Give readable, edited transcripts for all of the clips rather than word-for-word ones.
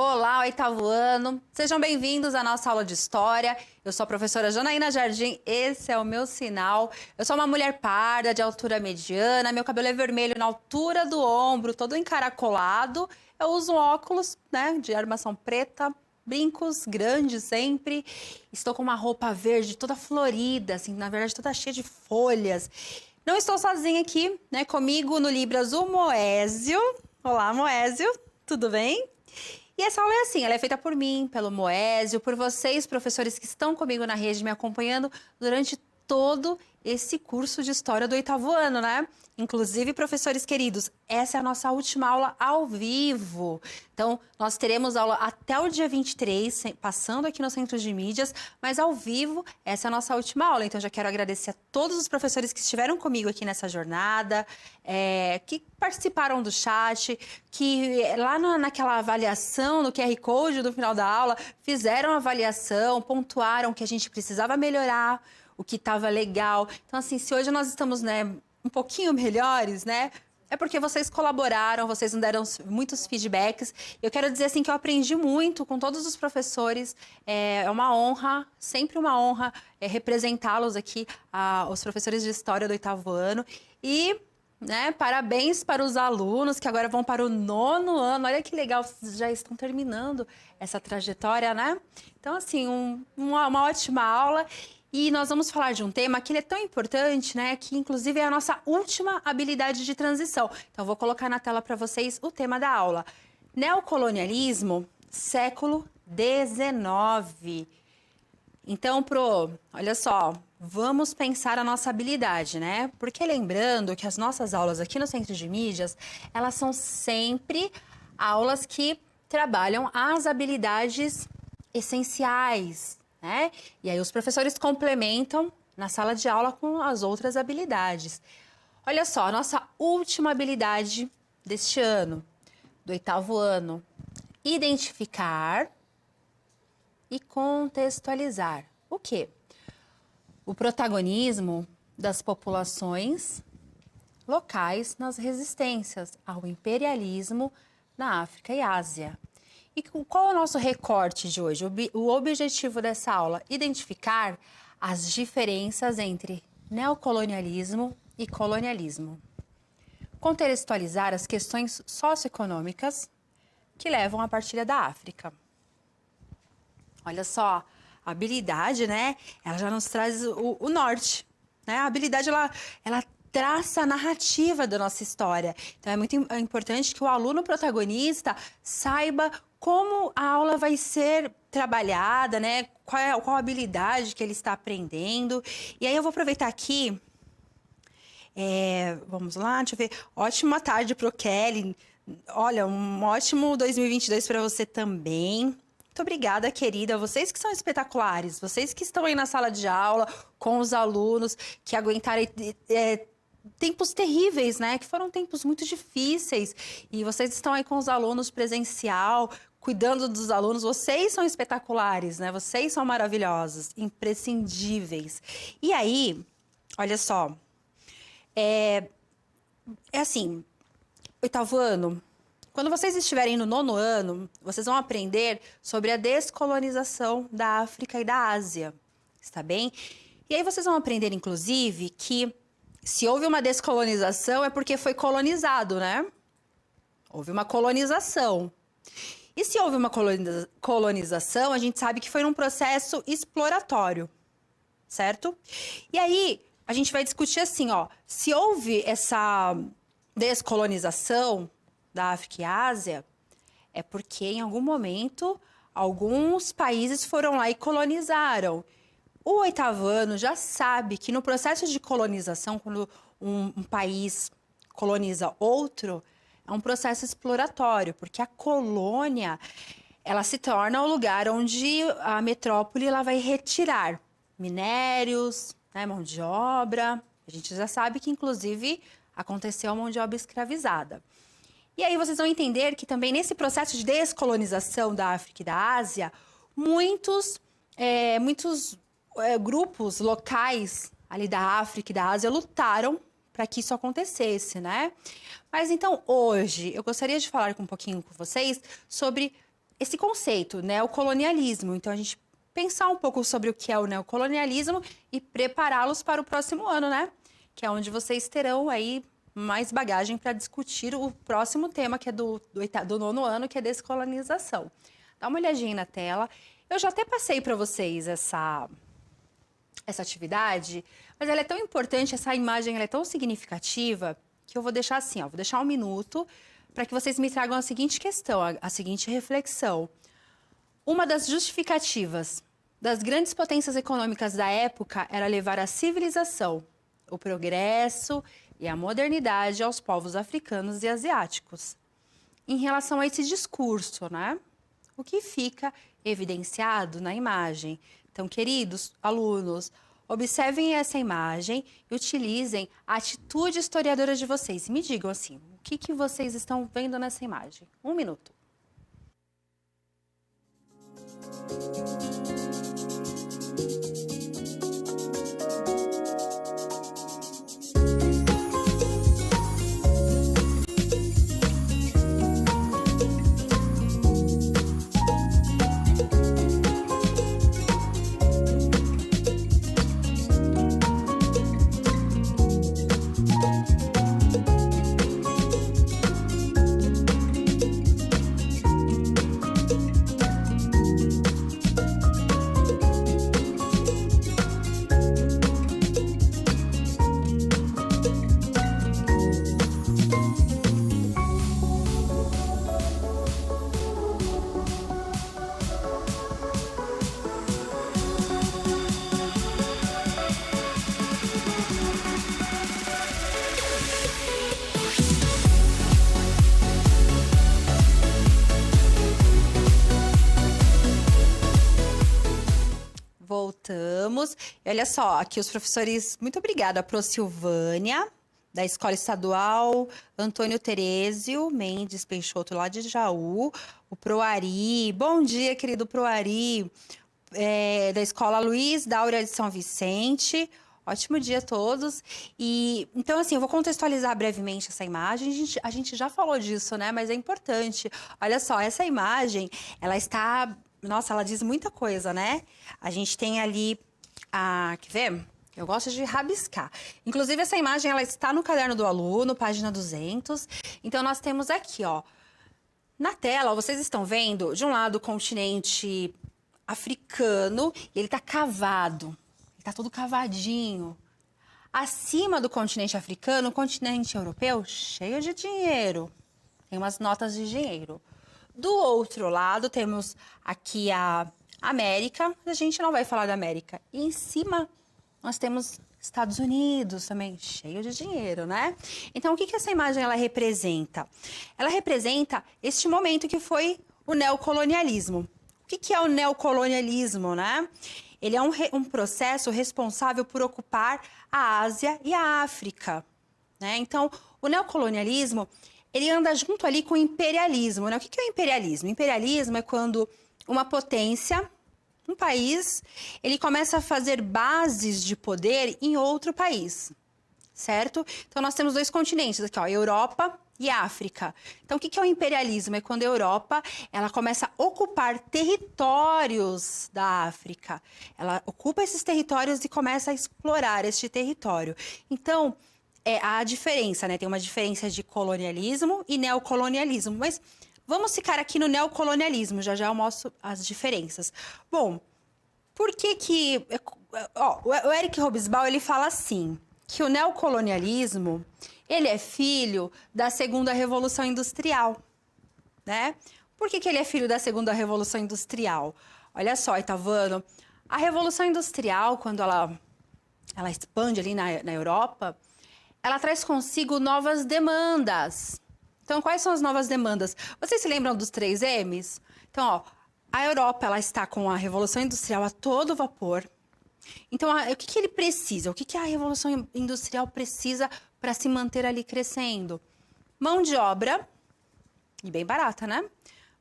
Olá, oitavo ano! Sejam bem-vindos à nossa aula de História. Eu sou a professora Janaína Jardim, esse é o meu sinal. Eu sou uma mulher parda, de altura mediana, meu cabelo é vermelho na altura do ombro, todo encaracolado. Eu uso óculos, né, de armação preta, brincos grandes sempre. Estou com uma roupa verde toda florida, assim, na verdade toda cheia de folhas. Não estou sozinha aqui, né, comigo no Libras o Moésio. Olá, Moésio, tudo bem? E essa aula é assim, ela é feita por mim, pelo Moésio, por vocês, professores que estão comigo na rede, me acompanhando durante todo esse curso de História do oitavo ano, né? Inclusive, professores queridos, essa é a nossa última aula ao vivo. Então, nós teremos aula até o dia 23, passando aqui no Centro de Mídias, mas ao vivo, essa é a nossa última aula. Então, já quero agradecer a todos os professores que estiveram comigo aqui nessa jornada, que participaram do chat, que lá naquela avaliação, no QR Code do final da aula, fizeram a avaliação, pontuaram que a gente precisava melhorar, o que estava legal. Então, assim, se hoje nós estamos, né, um pouquinho melhores, né, é porque vocês colaboraram, vocês nos deram muitos feedbacks. Eu quero dizer, assim, que eu aprendi muito com todos os professores. É uma honra, sempre uma honra representá-los aqui, os professores de História do oitavo ano. E, né, parabéns para os alunos que agora vão para o 9º ano. Olha que legal, vocês já estão terminando essa trajetória, né? Então, assim, uma ótima aula. E nós vamos falar de um tema que ele é tão importante, né, que inclusive é a nossa última habilidade de transição. Então, vou colocar na tela para vocês o tema da aula. Neocolonialismo, século XIX. Então, olha só, vamos pensar a nossa habilidade, né? Porque lembrando que as nossas aulas aqui no Centro de Mídias, elas são sempre aulas que trabalham as habilidades essenciais, né? E aí os professores complementam na sala de aula com as outras habilidades. Olha só, a nossa última habilidade deste ano, do oitavo ano, identificar e contextualizar. O quê? O protagonismo das populações locais nas resistências ao imperialismo na África e Ásia. E qual é o nosso recorte de hoje? O objetivo dessa aula, identificar as diferenças entre neocolonialismo e colonialismo. Contextualizar as questões socioeconômicas que levam à partilha da África. Olha só, a habilidade, né? Ela já nos traz o norte, né? A habilidade, ela traça a narrativa da nossa história. Então, é muito importante que o aluno protagonista saiba como a aula vai ser trabalhada, né? Qual a habilidade que ele está aprendendo. E aí eu vou aproveitar aqui. Vamos lá, deixa eu ver. Ótima tarde para o Kelly. Olha, um ótimo 2022 para você também. Muito obrigada, querida. Vocês que são espetaculares, vocês que estão aí na sala de aula com os alunos, que aguentaram tempos terríveis, né? Que foram tempos muito difíceis. E vocês estão aí com os alunos presencial, cuidando dos alunos. Vocês são espetaculares, né? Vocês são maravilhosos, imprescindíveis. E aí, olha só, assim, oitavo ano, quando vocês estiverem no 9º ano, vocês vão aprender sobre a descolonização da África e da Ásia, está bem? E aí vocês vão aprender, inclusive, que se houve uma descolonização é porque foi colonizado, né? Houve uma colonização. E se houve uma colonização, a gente sabe que foi num processo exploratório, certo? E aí, a gente vai discutir assim, ó, se houve essa descolonização da África e Ásia, é porque em algum momento alguns países foram lá e colonizaram. O oitavo ano já sabe que no processo de colonização, quando um país coloniza outro, é um processo exploratório, porque a colônia, ela se torna o lugar onde a metrópole ela vai retirar minérios, né, mão de obra. A gente já sabe que, inclusive, aconteceu a mão de obra escravizada. E aí vocês vão entender que também nesse processo de descolonização da África e da Ásia, muitos grupos locais ali da África e da Ásia lutaram para que isso acontecesse, né? Mas então hoje eu gostaria de falar um pouquinho com vocês sobre esse conceito, neocolonialismo. Então, a gente pensar um pouco sobre o que é o neocolonialismo e prepará-los para o próximo ano, né? Que é onde vocês terão aí mais bagagem para discutir o próximo tema, que é do 9º ano, que é descolonização. Dá uma olhadinha na tela. Eu já até passei para vocês essa atividade, mas ela é tão importante, essa imagem ela é tão significativa, que eu vou deixar assim, ó, vou deixar 1 minuto para que vocês me tragam a seguinte questão, a seguinte reflexão. Uma das justificativas das grandes potências econômicas da época era levar a civilização, o progresso e a modernidade aos povos africanos e asiáticos. Em relação a esse discurso, né? O que fica evidenciado na imagem. Então, queridos alunos, observem essa imagem e utilizem a atitude historiadora de vocês. Me digam assim, o que vocês estão vendo nessa imagem? 1 minuto. Voltamos. E olha só, aqui os professores, muito obrigada, a Pro Silvânia, da Escola Estadual Antônio Terésio Mendes Peixoto, lá de Jaú, o Proari, bom dia, querido Proari, da Escola Luiz Dáurea de São Vicente, ótimo dia a todos. E então, assim, eu vou contextualizar brevemente essa imagem, a gente já falou disso, né, mas é importante. Olha só, essa imagem, ela está... Nossa, ela diz muita coisa, né? A gente tem ali quer ver? Eu gosto de rabiscar. Inclusive, essa imagem, ela está no caderno do aluno, página 200. Então, nós temos aqui, ó. Na tela, ó, vocês estão vendo, de um lado, o continente africano, e ele tá cavado. Ele tá todo cavadinho. Acima do continente africano, o continente europeu, cheio de dinheiro. Tem umas notas de dinheiro. Do outro lado, temos aqui a América, a gente não vai falar da América. E em cima, nós temos Estados Unidos também, cheio de dinheiro, né? Então, o que essa imagem ela representa? Ela representa este momento que foi o neocolonialismo. O que é o neocolonialismo, né? Ele é um processo responsável por ocupar a Ásia e a África, né? Então, o neocolonialismo... ele anda junto ali com o imperialismo, né? O que é o imperialismo? O imperialismo é quando uma potência, um país, ele começa a fazer bases de poder em outro país, certo? Então, nós temos 2 continentes aqui, ó, Europa e África. Então, o que é o imperialismo? É quando a Europa, ela começa a ocupar territórios da África. Ela ocupa esses territórios e começa a explorar este território. Então... a diferença, né? Tem uma diferença de colonialismo e neocolonialismo. Mas vamos ficar aqui no neocolonialismo, já eu mostro as diferenças. Bom, por que... Ó, o Eric Hobsbawm, ele fala assim, que o neocolonialismo, ele é filho da segunda Revolução Industrial, né? Por que ele é filho da segunda Revolução Industrial? Olha só, Itavano, a Revolução Industrial, quando ela expande ali na Europa... ela traz consigo novas demandas. Então, quais são as novas demandas? Vocês se lembram dos 3 M's? Então, ó, a Europa ela está com a Revolução Industrial a todo vapor. Então, o que ele precisa? O que a Revolução Industrial precisa para se manter ali crescendo? Mão de obra, e bem barata, né?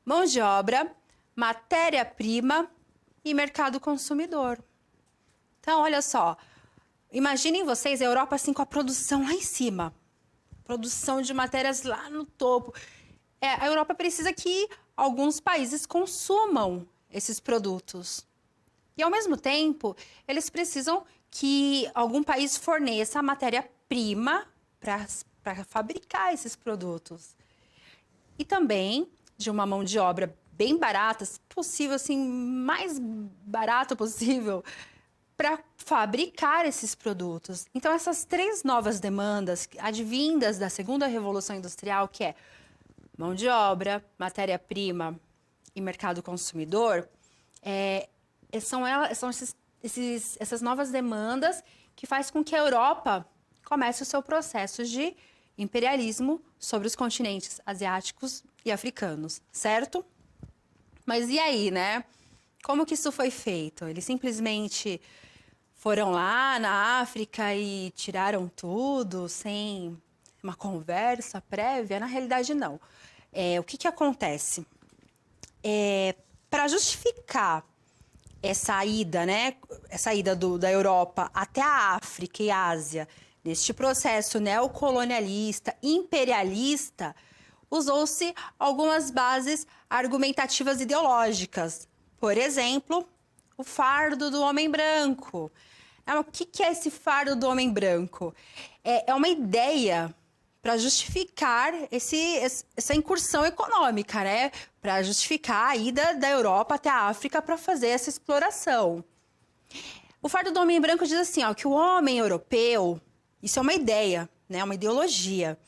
Mão de obra, matéria-prima e mercado consumidor. Então, olha só... imaginem vocês a Europa assim com a produção lá em cima. Produção de matérias lá no topo. a Europa precisa que alguns países consumam esses produtos. E, ao mesmo tempo, eles precisam que algum país forneça a matéria-prima para fabricar esses produtos. E também de uma mão de obra bem barata, se possível, assim, mais barato possível, para fabricar esses produtos. Então, essas três novas demandas advindas da segunda revolução industrial, que é mão de obra, matéria-prima e mercado consumidor, são essas novas demandas que faz com que a Europa comece o seu processo de imperialismo sobre os continentes asiáticos e africanos, certo? Mas e aí, né? Como que isso foi feito? Eles simplesmente foram lá na África e tiraram tudo sem uma conversa prévia? Na realidade, não. O que acontece? Para justificar essa ida, né? Essa ida da Europa até a África e a Ásia, neste processo neocolonialista, imperialista, usou-se algumas bases argumentativas ideológicas. Por exemplo, o fardo do homem branco. O que é esse fardo do homem branco? É uma ideia para justificar essa incursão econômica, né? Para justificar a ida da Europa até a África para fazer essa exploração. O fardo do homem branco diz assim, que o homem europeu, isso é uma ideia, né? Uma ideologia.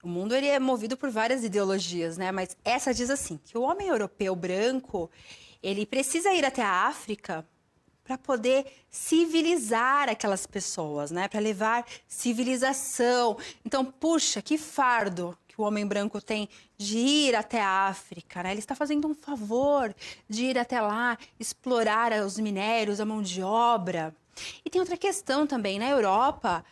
O mundo ele é movido por várias ideologias, né? Mas essa diz assim, que o homem europeu branco, ele precisa ir até a África para poder civilizar aquelas pessoas, né? Para levar civilização. Então, puxa, que fardo que o homem branco tem de ir até a África, né? Ele está fazendo um favor de ir até lá, explorar os minérios, a mão de obra. E tem outra questão também, na Europa,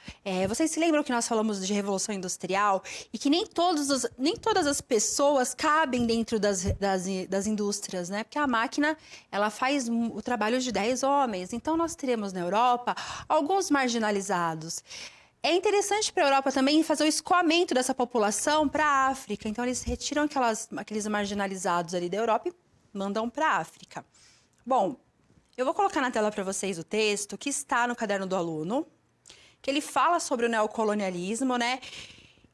vocês se lembram que nós falamos de Revolução Industrial e que nem todas as pessoas cabem dentro das indústrias, né? Porque a máquina, ela faz o trabalho de 10 homens. Então, nós teremos na Europa alguns marginalizados. É interessante para a Europa também fazer o escoamento dessa população para a África. Então, eles retiram aqueles marginalizados ali da Europa e mandam para a África. Bom, eu vou colocar na tela para vocês o texto que está no Caderno do Aluno, que ele fala sobre o neocolonialismo, né?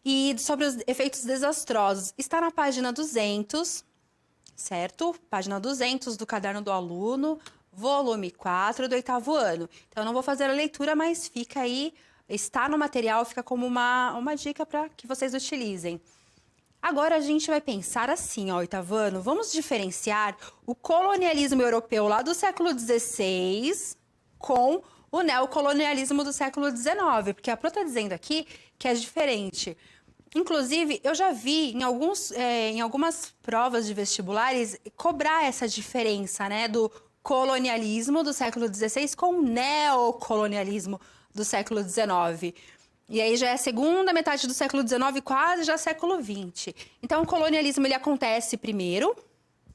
E sobre os efeitos desastrosos. Está na página 200, certo? Página 200 do Caderno do Aluno, volume 4 do 8º ano. Então, eu não vou fazer a leitura, mas fica aí, está no material, fica como uma dica para que vocês utilizem. Agora a gente vai pensar assim, 8º ano, vamos diferenciar o colonialismo europeu lá do século XVI com o neocolonialismo do século XIX, porque a Pro está dizendo aqui que é diferente. Inclusive, eu já vi em algumas provas de vestibulares cobrar essa diferença, né, do colonialismo do século XVI com o neocolonialismo do século XIX. E aí já é a segunda metade do século XIX, quase já século XX. Então, o colonialismo ele acontece primeiro,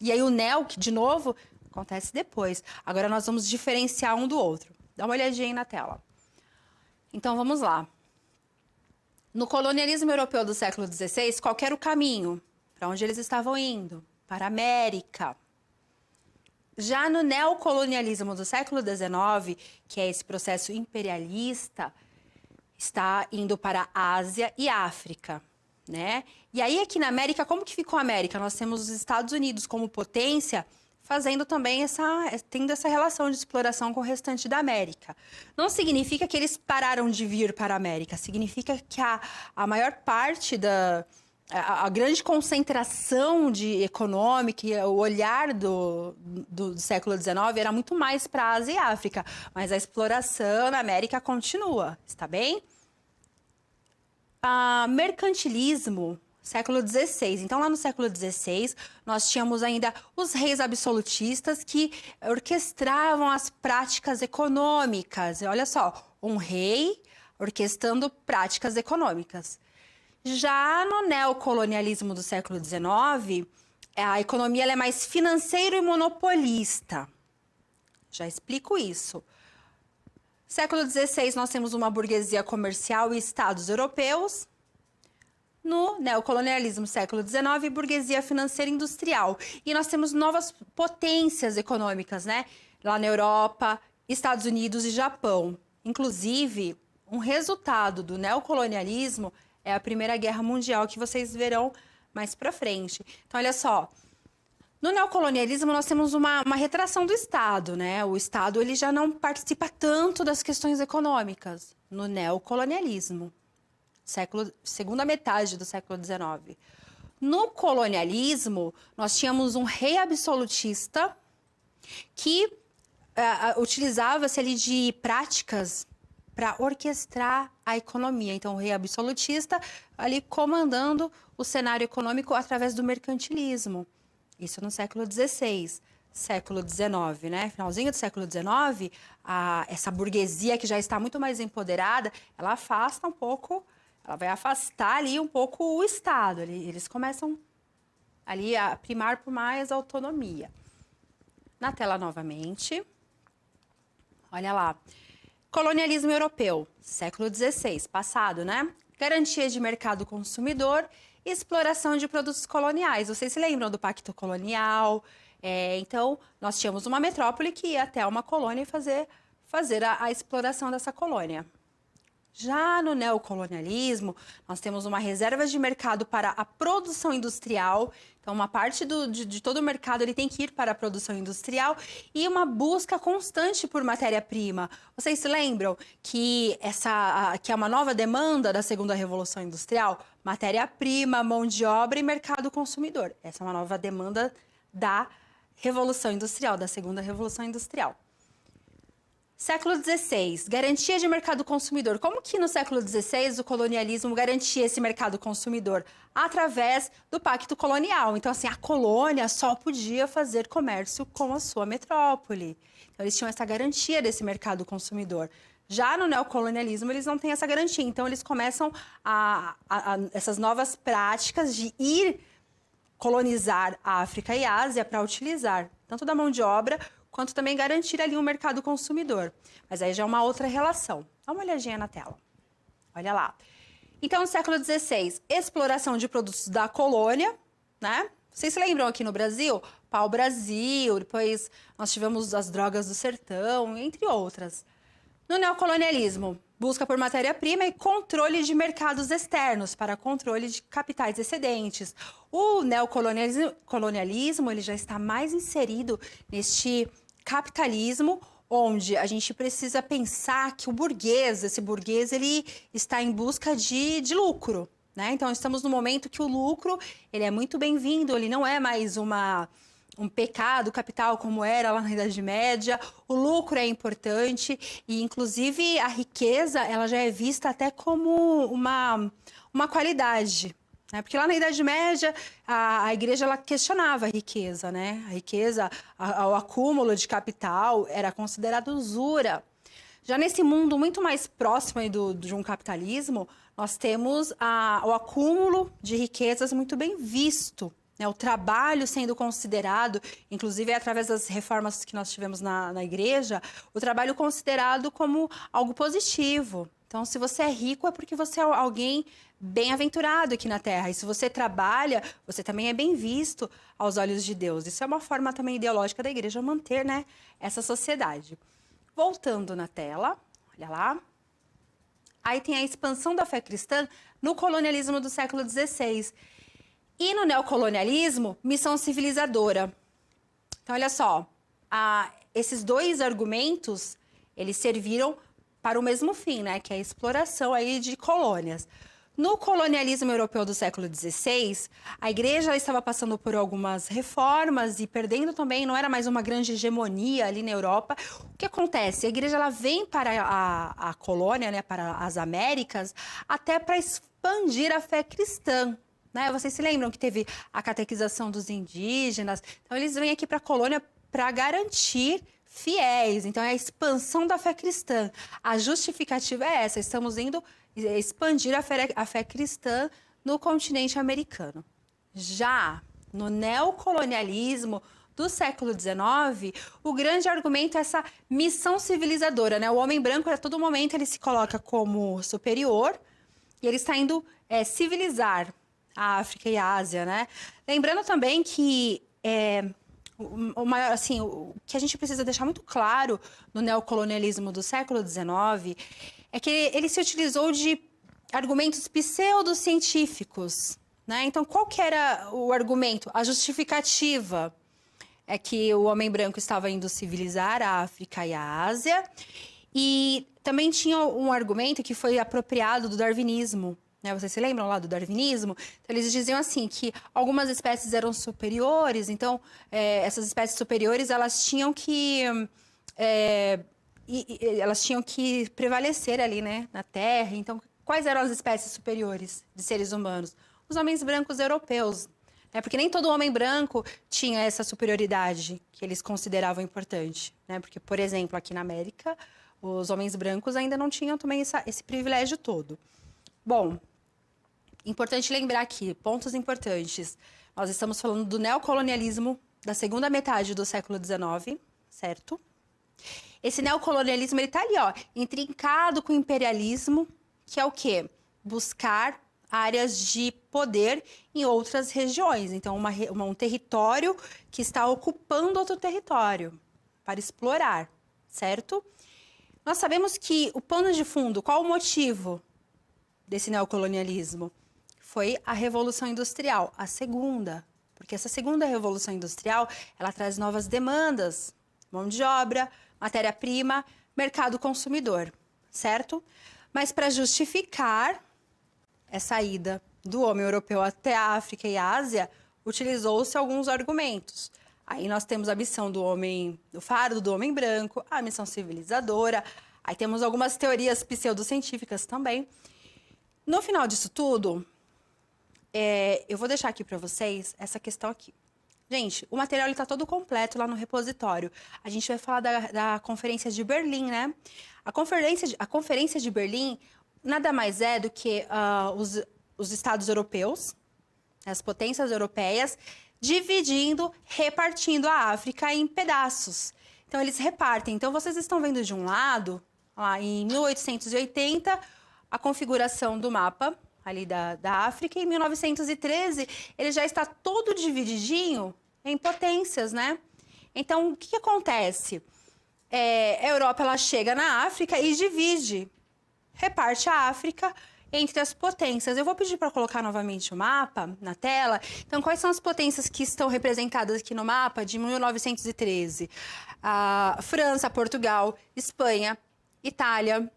e aí o neo, que de novo, acontece depois. Agora nós vamos diferenciar um do outro. Dá uma olhadinha aí na tela. Então, vamos lá. No colonialismo europeu do século XVI, qual era o caminho? Para onde eles estavam indo? Para a América. Já no neocolonialismo do século XIX, que é esse processo imperialista, está indo para a Ásia e África, né? E aí, aqui na América, como que ficou a América? Nós temos os Estados Unidos como potência, fazendo também tendo essa relação de exploração com o restante da América. Não significa que eles pararam de vir para a América, significa que a maior parte a grande concentração econômica e o olhar do século XIX era muito mais para a Ásia e África, mas a exploração na América continua, está bem? Mercantilismo, século XVI. Então, lá no século XVI, nós tínhamos ainda os reis absolutistas que orquestravam as práticas econômicas. Olha só, um rei orquestrando práticas econômicas. Já no neocolonialismo do século XIX, a economia ela é mais financeira e monopolista. Já explico isso. Século XVI, nós temos uma burguesia comercial e estados europeus. No neocolonialismo século XIX, burguesia financeira e industrial. E nós temos novas potências econômicas, né? Lá na Europa, Estados Unidos e Japão. Inclusive, um resultado do neocolonialismo é a Primeira Guerra Mundial, que vocês verão mais para frente. Então, olha só. No neocolonialismo, nós temos uma retração do Estado, né? O Estado ele já não participa tanto das questões econômicas no neocolonialismo. Segunda metade do século XIX. No colonialismo, nós tínhamos um rei absolutista que utilizava-se ali de práticas para orquestrar a economia. Então, o rei absolutista ali comandando o cenário econômico através do mercantilismo. Isso no século XVI. Século XIX, né? Finalzinho do século XIX, essa burguesia que já está muito mais empoderada, ela afasta um pouco. Ela vai afastar ali um pouco o Estado. Eles começam ali a primar por mais autonomia. Na tela novamente. Olha lá. Colonialismo europeu, século XVI, passado, né? Garantia de mercado consumidor e exploração de produtos coloniais. Vocês se lembram do Pacto Colonial? Então, nós tínhamos uma metrópole que ia até uma colônia e fazer a exploração dessa colônia. Já no neocolonialismo, nós temos uma reserva de mercado para a produção industrial. Então, uma parte de todo o mercado ele tem que ir para a produção industrial e uma busca constante por matéria-prima. Vocês se lembram que que é uma nova demanda da segunda revolução industrial? Matéria-prima, mão de obra e mercado consumidor. Essa é uma nova demanda da revolução industrial, da segunda revolução industrial. Século XVI, garantia de mercado consumidor. Como que no século XVI o colonialismo garantia esse mercado consumidor? Através do Pacto Colonial. Então, assim, a colônia só podia fazer comércio com a sua metrópole. Então, eles tinham essa garantia desse mercado consumidor. Já no neocolonialismo, eles não têm essa garantia. Então, eles começam essas novas práticas de ir colonizar a África e a Ásia para utilizar tanto da mão de obra quanto também garantir ali um mercado consumidor. Mas aí já é uma outra relação. Dá uma olhadinha na tela. Olha lá. Então, no século XVI, exploração de produtos da colônia, né? Vocês se lembram aqui no Brasil? Pau-Brasil, depois nós tivemos as drogas do sertão, entre outras. No neocolonialismo, busca por matéria-prima e controle de mercados externos para controle de capitais excedentes. O neocolonialismo ele já está mais inserido neste capitalismo, onde a gente precisa pensar que esse burguês, ele está em busca de lucro, né? Então, estamos no momento que o lucro ele é muito bem-vindo, ele não é mais um pecado capital como era lá na Idade Média. O lucro é importante e, inclusive, a riqueza ela já é vista até como uma qualidade, né? Porque lá na Idade Média a igreja ela questionava a riqueza, né? A riqueza, o acúmulo de capital era considerado usura. Já nesse mundo muito mais próximo de um capitalismo, nós temos o acúmulo de riquezas muito bem visto. O trabalho sendo considerado, inclusive através das reformas que nós tivemos na igreja, o trabalho considerado como algo positivo. Então, se você é rico, é porque você é alguém bem-aventurado aqui na Terra. E se você trabalha, você também é bem visto aos olhos de Deus. Isso é uma forma também ideológica da igreja manter, né, essa sociedade. Voltando na tela, olha lá. Aí tem a expansão da fé cristã no colonialismo do século XVI. E no neocolonialismo, missão civilizadora. Então, olha só, esses dois argumentos, eles serviram para o mesmo fim, né? Que é a exploração aí de colônias. No colonialismo europeu do século XVI, a igreja estava passando por algumas reformas e perdendo também, não era mais uma grande hegemonia ali na Europa. O que acontece? A igreja ela vem para a colônia, né? Para as Américas, até para expandir a fé cristã. Né? Vocês se lembram que teve a catequização dos indígenas? Então, eles vêm aqui para a colônia para garantir fiéis. Então, é a expansão da fé cristã. A justificativa é essa. Estamos indo expandir a fé cristã no continente americano. Já no neocolonialismo do século XIX, o grande argumento é essa missão civilizadora. Né? O homem branco, a todo momento, ele se coloca como superior. E ele está indo civilizar a África e a Ásia, né? Lembrando também que o que a gente precisa deixar muito claro no neocolonialismo do século XIX é que ele se utilizou de argumentos pseudocientíficos, né? Então, qual que era o argumento? A justificativa é que o homem branco estava indo civilizar a África e a Ásia, e também tinha um argumento que foi apropriado do darwinismo, né? Vocês se lembram lá do darwinismo? Então, eles diziam assim que algumas espécies eram superiores, então essas espécies superiores elas tinham que prevalecer ali, né, na Terra. Então, quais eram as espécies superiores de seres humanos? Os homens brancos europeus, né? Porque nem todo homem branco tinha essa superioridade que eles consideravam importante, né? Porque, por exemplo, aqui na América, os homens brancos ainda não tinham também esse privilégio todo. Bom, importante lembrar aqui, pontos importantes. Nós estamos falando do neocolonialismo da segunda metade do século XIX, certo? Esse neocolonialismo, ele está ali, ó, intrincado com o imperialismo, que é o quê? Buscar áreas de poder em outras regiões. Então, um território que está ocupando outro território para explorar, certo? Nós sabemos que o pano de fundo, qual o motivo desse neocolonialismo? Foi a Revolução Industrial, a segunda. Porque essa segunda Revolução Industrial, ela traz novas demandas, mão de obra, matéria-prima, mercado consumidor, certo? Mas para justificar essa ida do homem europeu até a África e a Ásia, utilizou-se alguns argumentos. Aí nós temos a missão do fardo do homem branco, a missão civilizadora, aí temos algumas teorias pseudocientíficas também. No final disso tudo, eu vou deixar aqui para vocês essa questão aqui. Gente, o material está todo completo lá no repositório. A gente vai falar da Conferência de Berlim, né? A Conferência de Berlim nada mais é do que os Estados europeus, as potências europeias, repartindo a África em pedaços. Então, eles repartem. Então, vocês estão vendo de um lado, lá em 1880, a configuração do mapa ali da África. Em 1913, ele já está todo divididinho em potências, né? Então, o que acontece? A Europa, ela chega na África e reparte a África entre as potências. Eu vou pedir para colocar novamente o mapa na tela. Então, quais são as potências que estão representadas aqui no mapa de 1913? A França, Portugal, Espanha, Itália,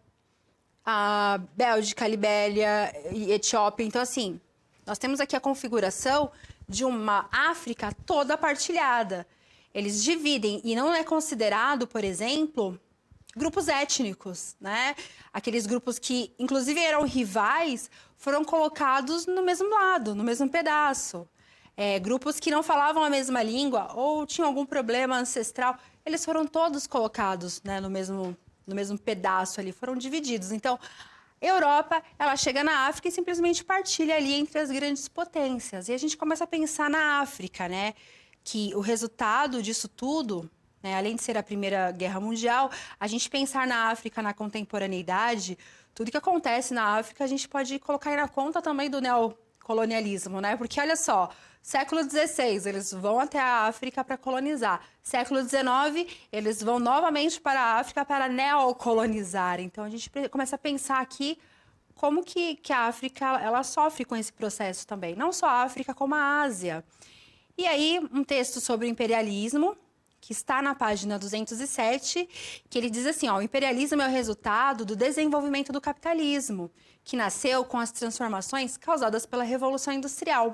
a Bélgica, Libéria e Etiópia. Então, assim, nós temos aqui a configuração de uma África toda partilhada. Eles dividem e não é considerado, por exemplo, grupos étnicos, né? Aqueles grupos que, inclusive, eram rivais, foram colocados no mesmo lado, no mesmo pedaço. Grupos que não falavam a mesma língua ou tinham algum problema ancestral, eles foram todos colocados, né, no mesmo pedaço ali, foram divididos. Então, a Europa, ela chega na África e simplesmente partilha ali entre as grandes potências. E a gente começa a pensar na África, né? Que o resultado disso tudo, né, além de ser a Primeira Guerra Mundial, a gente pensar na África na contemporaneidade, tudo que acontece na África, a gente pode colocar aí na conta também do neocolonialismo, né? Porque, olha só, século XVI, eles vão até a África para colonizar. Século XIX, eles vão novamente para a África para neocolonizar. Então, a gente começa a pensar aqui como que a África ela sofre com esse processo também. Não só a África, como a Ásia. E aí, um texto sobre o imperialismo, que está na página 207, que ele diz assim, ó, o imperialismo é o resultado do desenvolvimento do capitalismo, que nasceu com as transformações causadas pela Revolução Industrial.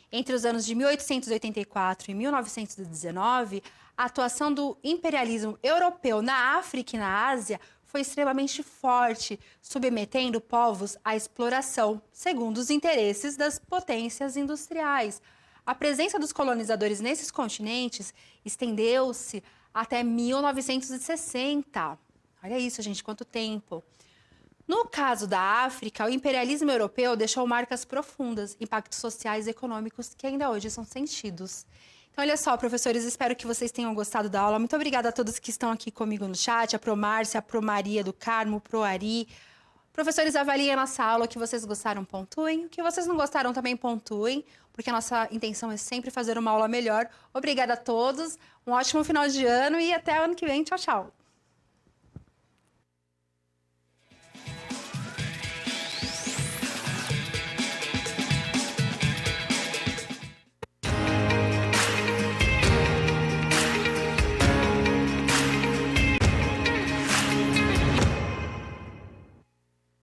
Entre os anos de 1884 e 1919, a atuação do imperialismo europeu na África e na Ásia foi extremamente forte, submetendo povos à exploração, segundo os interesses das potências industriais. A presença dos colonizadores nesses continentes estendeu-se até 1960. Olha isso, gente, quanto tempo. No caso da África, o imperialismo europeu deixou marcas profundas, impactos sociais e econômicos que ainda hoje são sentidos. Então, olha só, professores, espero que vocês tenham gostado da aula. Muito obrigada a todos que estão aqui comigo no chat, a Pro Márcia, a Pro Maria do Carmo, Pro Ari, Professores, avaliem a nossa aula, o que vocês gostaram, pontuem. O que vocês não gostaram, também pontuem, porque a nossa intenção é sempre fazer uma aula melhor. Obrigada a todos, um ótimo final de ano e até ano que vem. Tchau, tchau!